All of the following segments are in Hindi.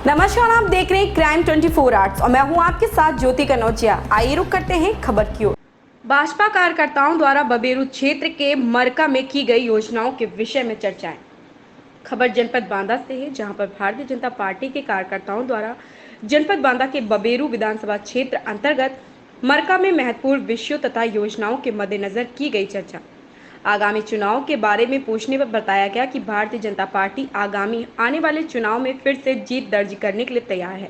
नमस्कार, आप देख रहे हैं क्राइम 24 आवर्स और मैं हूं आपके साथ ज्योति कनौजिया। आइए रुक करते हैं खबर की ओर। भाजपा कार्यकर्ताओं द्वारा बबेरू क्षेत्र के मरका में की गई योजनाओं के विषय में चर्चाएं। खबर जनपद बांदा से है, जहां पर भारतीय जनता पार्टी के कार्यकर्ताओं द्वारा जनपद बांदा के बबेरू विधानसभा क्षेत्र अंतर्गत मरका में महत्वपूर्ण विषयों तथा योजनाओं के मद्देनजर की गई चर्चा। आगामी चुनाव के बारे में पूछने पर बताया गया कि भारतीय जनता पार्टी आगामी आने वाले चुनाव में फिर से जीत दर्ज करने के लिए तैयार है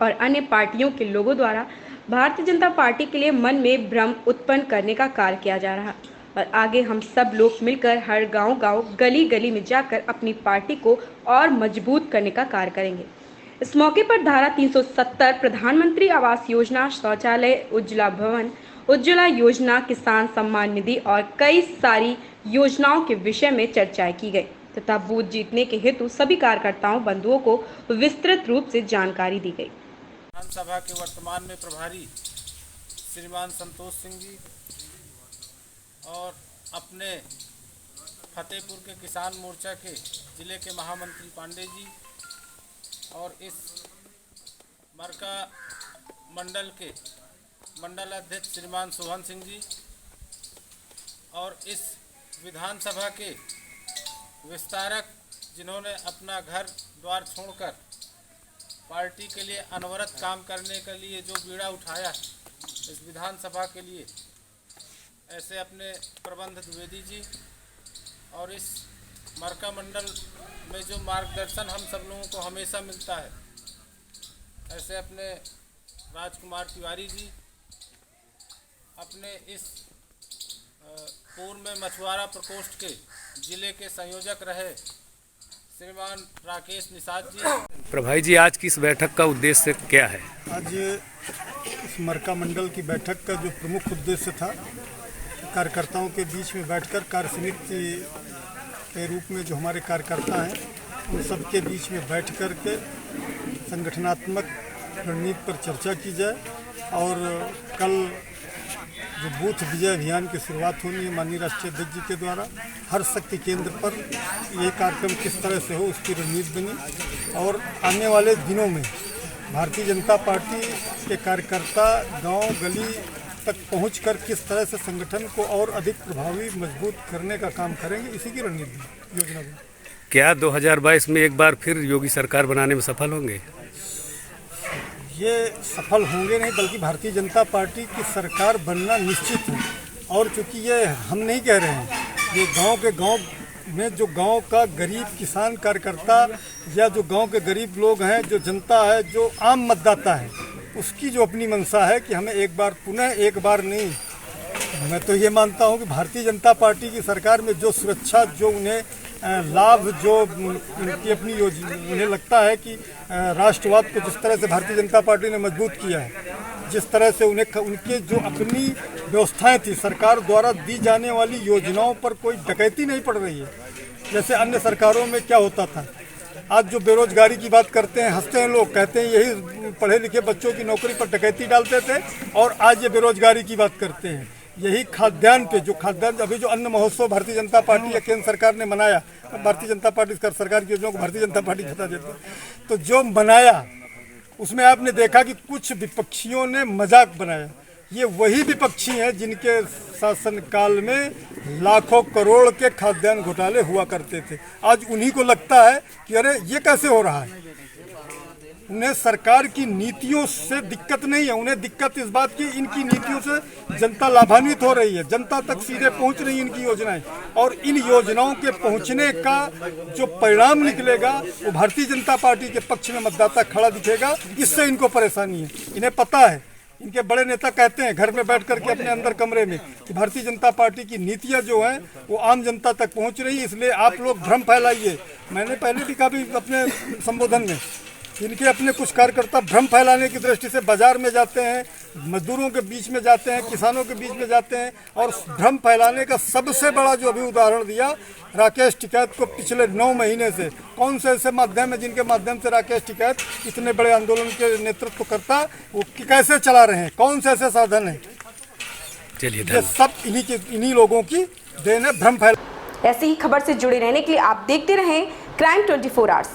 और अन्य पार्टियों के लोगों द्वारा भारतीय जनता पार्टी के लिए मन में भ्रम उत्पन्न करने का कार्य किया जा रहा है और आगे हम सब लोग मिलकर हर गांव-गांव, गली-गली में जाकर अपनी पार्टी को और मजबूत करने का कार्य करेंगे। इस मौके पर धारा 370 प्रधानमंत्री आवास योजना, शौचालय, उज्ज्वला भवन, उज्ज्वला योजना, किसान सम्मान निधि और कई सारी योजनाओं के विषय में चर्चाएं की गई तथा बूथ जीतने के हेतु सभी कार्यकर्ताओं बंधुओं को विस्तृत रूप से जानकारी दी गई। विधानसभा के वर्तमान में प्रभारी श्रीमान संतोष सिंह जी और अपने फतेहपुर के किसान मोर्चा के जिले के महामंत्री पांडे जी और इस मरका मंडल के मंडल अध्यक्ष श्रीमान सोहन सिंह जी और इस विधानसभा के विस्तारक जिन्होंने अपना घर द्वार छोड़कर पार्टी के लिए अनवरत काम करने के लिए जो बीड़ा उठाया इस विधानसभा के लिए, ऐसे अपने प्रबंध द्विवेदी जी और इस मरका मंडल में जो मार्गदर्शन हम सब लोगों को हमेशा मिलता है, ऐसे अपने राजकुमार तिवारी जी, अपने इस पूर्व में मछुआरा प्रकोष्ठ के जिले के संयोजक रहे श्रीमान राकेश निषाद जी। प्रभारी जी, आज की इस बैठक का उद्देश्य क्या है? आज इस मरका मंडल की बैठक का जो प्रमुख उद्देश्य था, कार्यकर्ताओं के बीच में बैठकर कार्य समिति के रूप में जो हमारे कार्यकर्ता हैं उन सब के बीच में बैठ कर के संगठनात्मक रणनीति पर चर्चा की जाए और कल जो बूथ विजय अभियान की शुरुआत होनी है माननीय राष्ट्रीय अध्यक्ष जी के द्वारा, हर शक्ति केंद्र पर ये कार्यक्रम किस तरह से हो उसकी रणनीति बनी और आने वाले दिनों में भारतीय जनता पार्टी के कार्यकर्ता गांव गली तक पहुंचकर किस तरह से संगठन को और अधिक प्रभावी मजबूत करने का काम करेंगे, इसी की रणनीति योजना बनी। क्या 2022 में एक बार फिर योगी सरकार बनाने में सफल होंगे? ये सफल होंगे नहीं, बल्कि भारतीय जनता पार्टी की सरकार बनना निश्चित है। और चूँकि ये हम नहीं कह रहे हैं, ये गांव के गांव में जो गांव का गरीब किसान कार्यकर्ता या जो गांव के गरीब लोग हैं, जो जनता है, जो आम मतदाता है, उसकी जो अपनी मंशा है कि हमें एक बार पुनः, एक बार नहीं, मैं तो ये मानता हूँ कि भारतीय जनता पार्टी की सरकार में जो सुरक्षा, जो उन्हें लाभ, जो उनकी अपनी योजना, उन्हें लगता है कि राष्ट्रवाद को जिस तरह से भारतीय जनता पार्टी ने मजबूत किया है, जिस तरह से उन्हें उनके जो अपनी व्यवस्थाएं थी, सरकार द्वारा दी जाने वाली योजनाओं पर कोई डकैती नहीं पड़ रही है। जैसे अन्य सरकारों में क्या होता था, आज जो बेरोजगारी की बात करते हैं, हंसते हैं लोग, कहते हैं यही पढ़े लिखे बच्चों की नौकरी पर डकैती डालते थे और आज ये बेरोजगारी की बात करते हैं। यही खाद्यान्न पे, जो खाद्यान्न अभी जो अन्न महोत्सव भारतीय जनता पार्टी या केंद्र सरकार ने मनाया, भारतीय जनता पार्टी सरकार की योजनाओं को भारतीय जनता पार्टी बता देती है, तो जो मनाया उसमें आपने देखा कि कुछ विपक्षियों ने मजाक बनाया। ये वही विपक्षी हैं जिनके शासनकाल में लाखों करोड़ के खाद्यान्न घोटाले हुआ करते थे। आज उन्हीं को लगता है कि अरे ये कैसे हो रहा है। उन्हें सरकार की नीतियों से दिक्कत नहीं है, उन्हें दिक्कत इस बात की इनकी नीतियों से जनता लाभान्वित हो रही है, जनता तक सीधे पहुंच रही है इनकी योजनाएं, और इन योजनाओं के पहुंचने का जो परिणाम निकलेगा वो भारतीय जनता पार्टी के पक्ष में मतदाता खड़ा दिखेगा। इससे इनको परेशानी है, इन्हें पता है। इनके बड़े नेता कहते हैं घर में बैठ करके अपने अंदर कमरे में कि भारतीय जनता पार्टी की नीतियां जो हैं वो आम जनता तक पहुंच रही है, इसलिए आप लोग भ्रम फैलाइए। मैंने पहले भी कहा भी अपने संबोधन में, इनके अपने कुछ कार्यकर्ता भ्रम फैलाने की दृष्टि से बाजार में जाते हैं, मजदूरों के बीच में जाते हैं, किसानों के बीच में जाते हैं और भ्रम फैलाने का सबसे बड़ा जो अभी उदाहरण दिया राकेश टिकैत को पिछले 9 महीने से। कौन से ऐसे माध्यम है जिनके माध्यम से राकेश टिकैत इतने बड़े आंदोलन के नेतृत्व करता, वो कैसे चला रहे हैं, कौन से ऐसे साधन है? चलिए, ये सब इन्हीं लोगों की देन है, भ्रम फैला। ऐसी ही खबर से जुड़े रहने के लिए आप देखते रहें क्राइम 24 आवर्स।